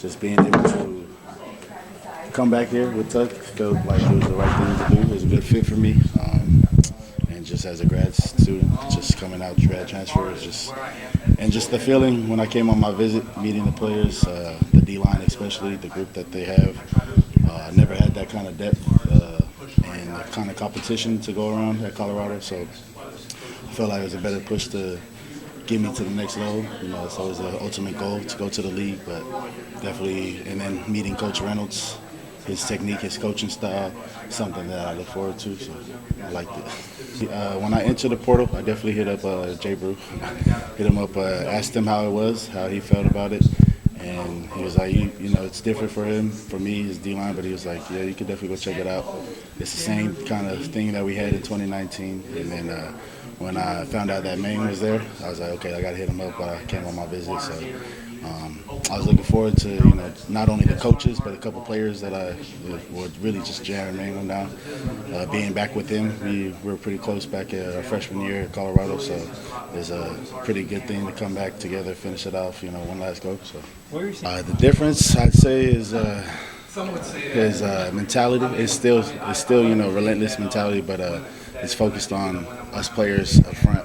Just being able to come back here with Tuck felt like it was the right thing to do. It was a good fit for me. And just as a grad student, just coming out grad transfer, was just the feeling when I came on my visit, meeting the players, the D-line especially, the group that they have. Never had that kind of depth and the kind of competition to go around at Colorado. So I felt like it was a better push to get me to the next level. You know, it's always the ultimate goal to go to the league, but definitely, and then meeting Coach Reynolds, his technique, his coaching style, something that I look forward to, so I liked it. When I entered the portal, I definitely hit up Jay Brew, hit him up, asked him how it was, how he felt about it, and he was like, you know, it's different for him, for me, his D-line, but he was like, yeah, you could definitely go check it out. It's the same kind of thing that we had in 2019, and then when I found out that Maine was there, I was like, okay, I got to hit him up. But I came on my visit, so I was looking forward to, you know, not only the coaches but a couple players that I would really just jam Maine on down. Being back with them, we were pretty close back at our freshman year at Colorado, so it's a pretty good thing to come back together, finish it off, you know, one last go. So the difference, I'd say, is his mentality. It's still you know, relentless mentality, but it's focused on us players up front.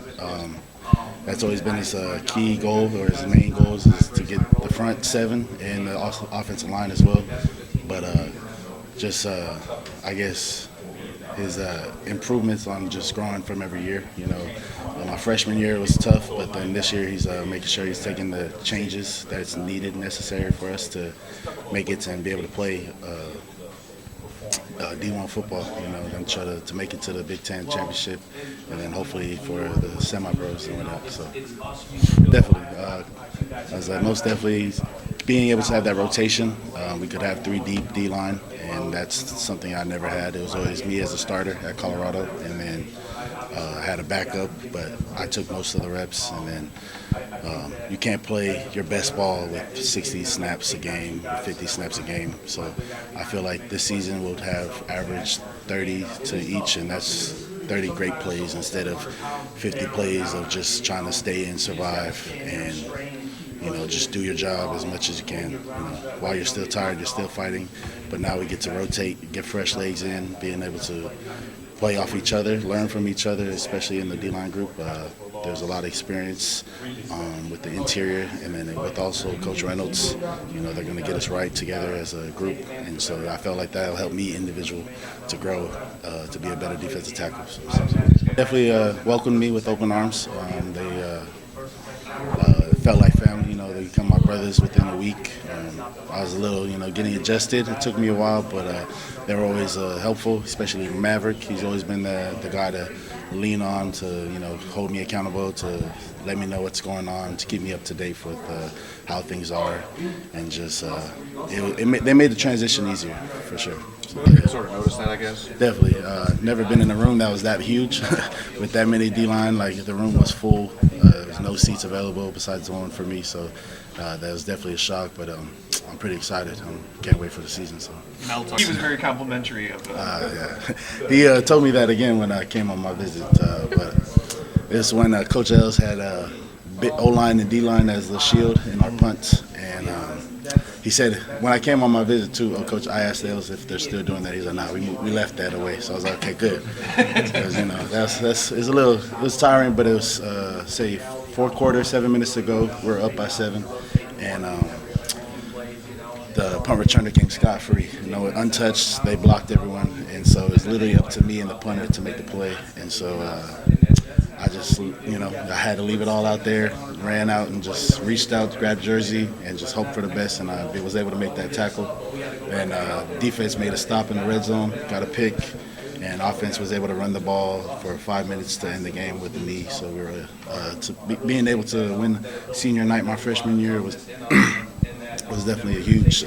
That's always been his key goal, or his main goals, is to get the front seven and the offensive line as well. But I guess his improvements on just growing from every year. You know, my freshman year was tough, but then this year he's making sure he's taking the changes that's needed, necessary for us to make it and be able to play D1 football, you know, and try to make it to the Big Ten championship, and then hopefully for the semi-pros and whatnot. So definitely, most definitely being able to have that rotation. We could have three deep D-line, and that's something I never had. It was always me as a starter at Colorado, and then I had a backup, but I took most of the reps, and then you can't play your best ball with 60 snaps a game, 50 snaps a game. So I feel like this season we'll have average 30 to each, and that's 30 great plays instead of 50 plays of just trying to stay and survive and, you know, just do your job as much as you can. You know, while you're still tired, you're still fighting, but now we get to rotate, get fresh legs in, being able to play off each other, learn from each other, especially in the D-line group. There's a lot of experience with the interior, and then with also Coach Reynolds. You know, they're going to get us right together as a group, and so I felt like that'll help me individual to grow, to be a better defensive tackle. So definitely welcomed me with open arms. They felt like family. You know, they become my brothers within a week. I was a little, you know, getting adjusted. It took me a while, but they were always helpful, especially Maverick. He's always been the guy to lean on to, you know, hold me accountable, to let me know what's going on, to keep me up to date with how things are, and just they made the transition easier for sure. So, you sort of noticed that, I guess? Definitely. Never been in a room that was that huge with that many D-line. Like, the room was full. There was no seats available besides the one for me, so that was definitely a shock, but I'm pretty excited. Can't wait for the season. So He was very complimentary of yeah. He told me that again when I came on my visit, but it's when Coach Els had O-line and D-line as the shield in our punts, and he said, when I came on my visit too, Coach, I asked Els if they're still doing that. He's like, nah, we left that away. So I was like, okay, good. Because, you know, it's it was tiring, but it was, say, fourth quarter, 7 minutes to go. We're up by 7. And the punt returner came scot-free. You know, untouched, they blocked everyone. And so it's literally up to me and the punter to make the play. And so I just, you know, I had to leave it all out there, ran out and just reached out, grabbed jersey, and just hoped for the best, and I was able to make that tackle. And defense made a stop in the red zone, got a pick, and offense was able to run the ball for 5 minutes to end the game with the knee. So we were being able to win senior night my freshman year was definitely a huge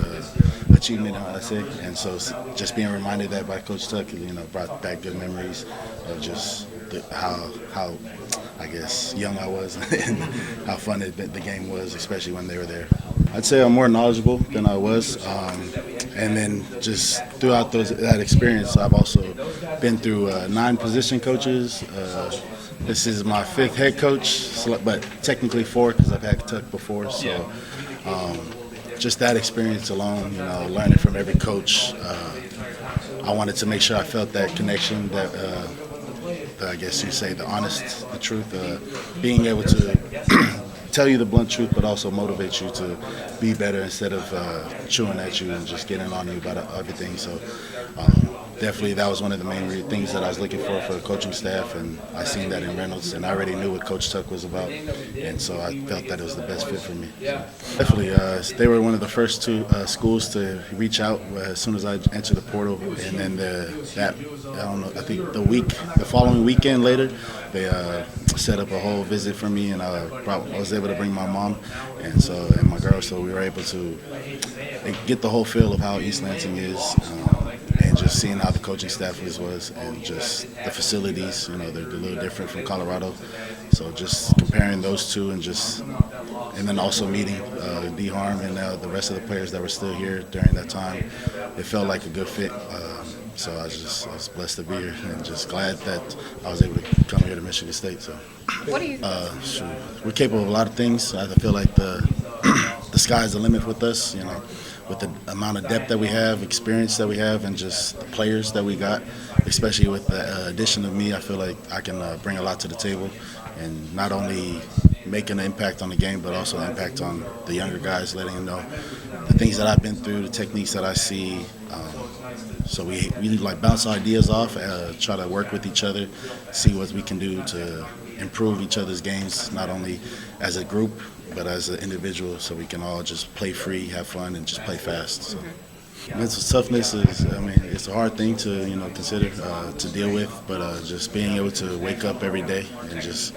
achievement, I say. And so just being reminded that by Coach Tuck, you know, brought back good memories of just how I guess young I was and how fun the game was, especially when they were there. I'd say I'm more knowledgeable than I was, and then just throughout that experience, I've also been through 9 position coaches. This is my 5th head coach, but technically 4 because I've had Tuck before. So just that experience alone, learning from every coach, I wanted to make sure I felt that connection, that I guess you say the truth, being able to tell you the blunt truth, but also motivate you to be better instead of chewing at you and just getting on you about everything. So definitely that was one of the main things that I was looking for the coaching staff, and I seen that in Reynolds, and I already knew what Coach Tuck was about, and so I felt that it was the best fit for me. So definitely, they were one of the first two schools to reach out as soon as I entered the portal, and then I think the following weekend later, they set up a whole visit for me, and I was able to bring my mom and my girl, so we were able to get the whole feel of how East Lansing is. And just seeing how the coaching staff was, and just the facilities, they're a little different from Colorado. So just comparing those two, and then also meeting D. Harm and the rest of the players that were still here during that time, it felt like a good fit. So I was blessed to be here, and just glad that I was able to come here to Michigan State. So what do you? We're capable of a lot of things. I feel like the sky's the limit with us, with the amount of depth that we have, experience that we have, and just the players that we got, especially with the addition of me. I feel like I can bring a lot to the table, and not only make an impact on the game, but also an impact on the younger guys, letting them know the things that I've been through, the techniques that I see. So we like bounce ideas off, try to work with each other, see what we can do to improve each other's games, not only as a group, but as an individual, so we can all just play free, have fun, and just play fast. So. Mental toughness it's a hard thing to consider, to deal with, but just being able to wake up every day and just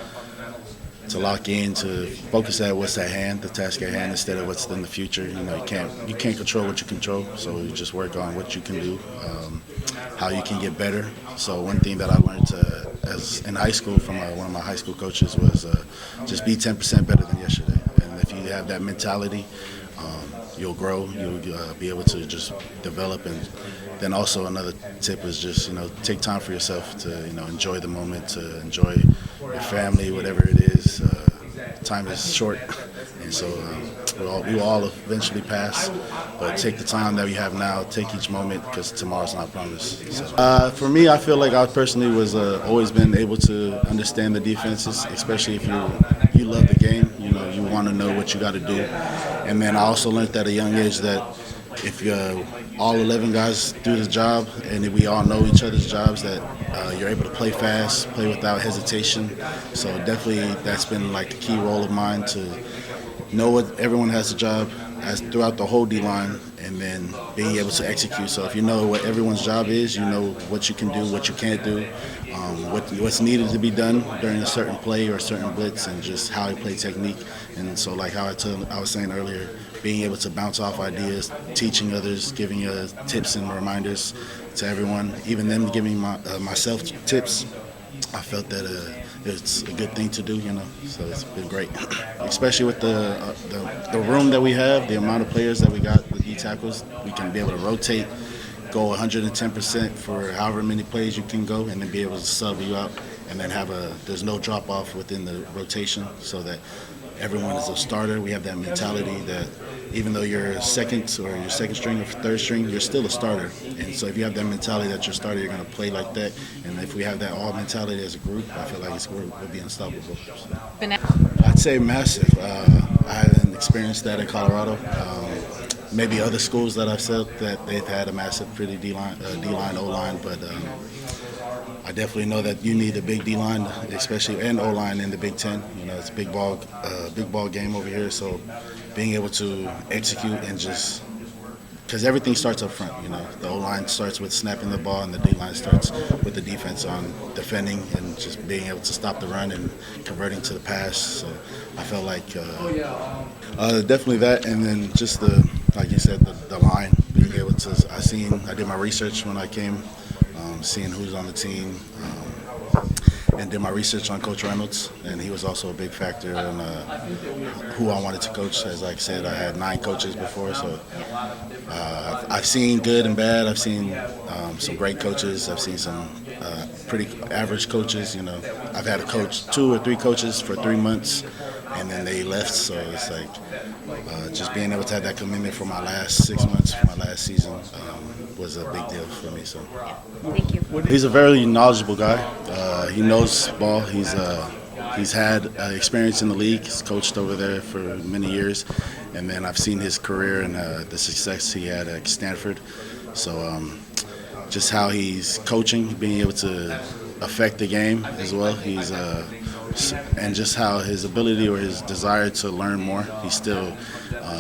to lock in, to focus at what's at hand, the task at hand, instead of what's in the future. You can't control what you control, so you just work on what you can do, how you can get better. So one thing that I learned as in high school from one of my high school coaches was just be 10% better than yesterday. And if you have that mentality, you'll grow, you'll be able to just develop. And then also another tip is just, take time for yourself to, enjoy the moment, to enjoy your family, whatever it is. Time is short, and so we will all eventually pass, but take the time that we have now, take each moment, because tomorrow's not promised. So, for me, I feel like I personally was always been able to understand the defenses, especially if you love the game, you want to know what you got to do. And then I also learned at a young age that if all 11 guys do the job, and if we all know each other's jobs, that you're able to play fast, play without hesitation. So definitely that's been like a key role of mine, to know what everyone has a job as throughout the whole D-line, and then being able to execute. So if you know what everyone's job is, you know what you can do, what you can't do, what's needed to be done during a certain play or a certain blitz, and just how you play technique. And so like how I was saying earlier, being able to bounce off ideas, teaching others, giving tips and reminders to everyone, even them giving myself tips. I felt that it's a good thing to do, so it's been great. Especially with the room that we have, the amount of players that we got, the D tackles, we can be able to rotate, go 110% for however many plays you can go, and then be able to sub you out, and then there's no drop off within the rotation, so that everyone is a starter. We have that mentality that even though you're second string or third string, you're still a starter. And so if you have that mentality that you're a starter, you're going to play like that. And if we have that all mentality as a group, I feel like we'll be unstoppable. So. I'd say massive. I haven't experienced that in Colorado. Maybe other schools that I've said that they've had a massive pretty D-line, O-line, but I definitely know that you need a big D-line, especially, and O-line in the Big Ten. It's a big ball game over here, so being able to execute and just, because everything starts up front, the O-line starts with snapping the ball, and the D-line starts with the defense on defending and just being able to stop the run and converting to the pass. So I felt like definitely that, and then just like you said, the line, being able to, I did my research when I came, seeing who's on the team, and did my research on Coach Reynolds, and he was also a big factor in who I wanted to coach. As I said, I had 9 coaches before, so I've seen good and bad. I've seen some great coaches. I've seen some pretty average coaches. I've had a coach, 2 or 3 coaches for 3 months, and then they left. So it's like just being able to have that commitment for my last 6 months, for my last season, was a big deal for me. So Thank you. he's a very knowledgeable guy. He knows ball. He's had experience in the league. He's coached over there for many years, and then I've seen his career and the success he had at Stanford. So just how he's coaching, being able to affect the game as well. And just how his ability or his desire to learn more. He's still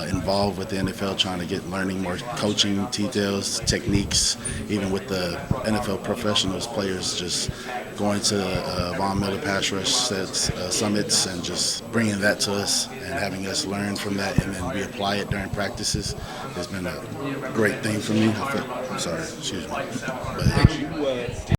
involved with the NFL, trying to learning more coaching details, techniques, even with the NFL professionals, players just going to Von Miller pass rush sets, summits, and just bringing that to us and having us learn from that, and then we apply it during practices. Has been a great thing for me. Excuse me. But,